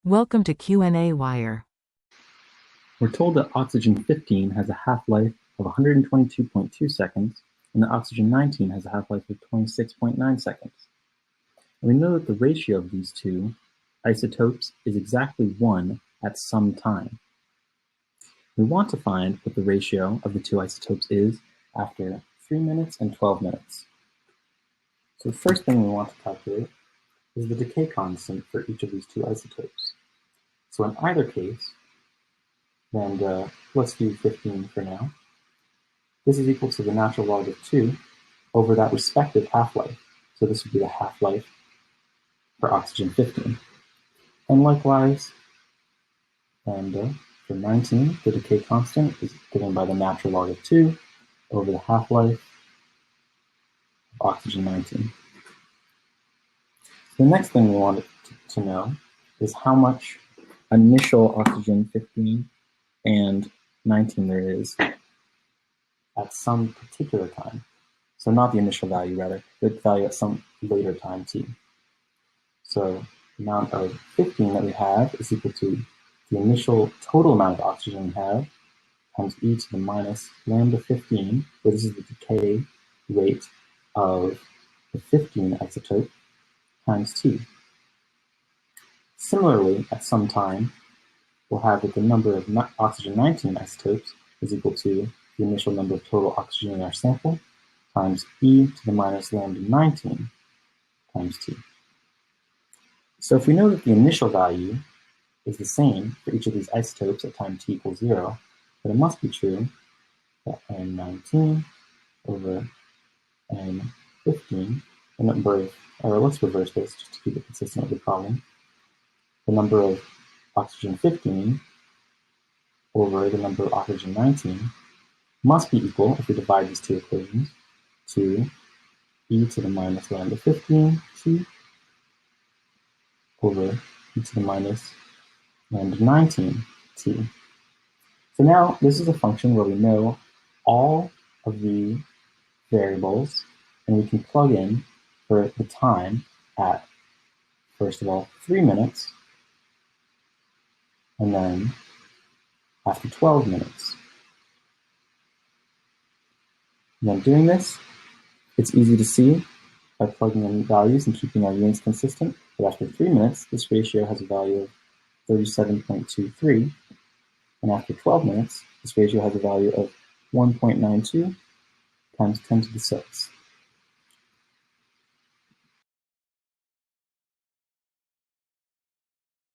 Welcome to qnawire. We're told that oxygen-15 has a half-life of 122.2 seconds, and that oxygen-19 has a half-life of 26.9 seconds. And we know that the ratio of these two isotopes is exactly 1 at some time. We want to find what the ratio of the two isotopes is after 3 minutes and 12 minutes. So the first thing we want to calculate is the decay constant for each of these two isotopes. So in either case, and let's do 15 for now. This is equal to the natural log of 2 over that respective half-life. So this would be the half-life for oxygen-15. And likewise, and for 19, the decay constant is given by the natural log of 2 over the half-life of oxygen-19. So the next thing we want to know is how much initial oxygen-15 and 19 there is at some particular time. So not the initial value, rather, the value at some later time t. So the amount of 15 that we have is equal to the initial total amount of oxygen we have times e to the minus lambda 15, where this is the decay rate of the 15 isotope, times t. Similarly, at some time, we'll have that the number of oxygen-19 isotopes is equal to the initial number of total oxygen in our sample times e to the minus lambda 19 times t. So if we know that the initial value is the same for each of these isotopes at time t equals 0, then it must be true that N19 over N15, the number of, or let's reverse this just to keep it consistent with the problem, the number of oxygen-15 over the number of oxygen-19 must be equal, if we divide these two equations, to e to the minus lambda 15 t over e to the minus lambda 19 t. So now this is a function where we know all of the variables, and we can plug in for the time at, first of all, 3 minutes, and then after 12 minutes. And then doing this, it's easy to see by plugging in values and keeping our units consistent, but after 3 minutes, this ratio has a value of 37.23, and after 12 minutes, this ratio has a value of 1.92 times 10 to the 6.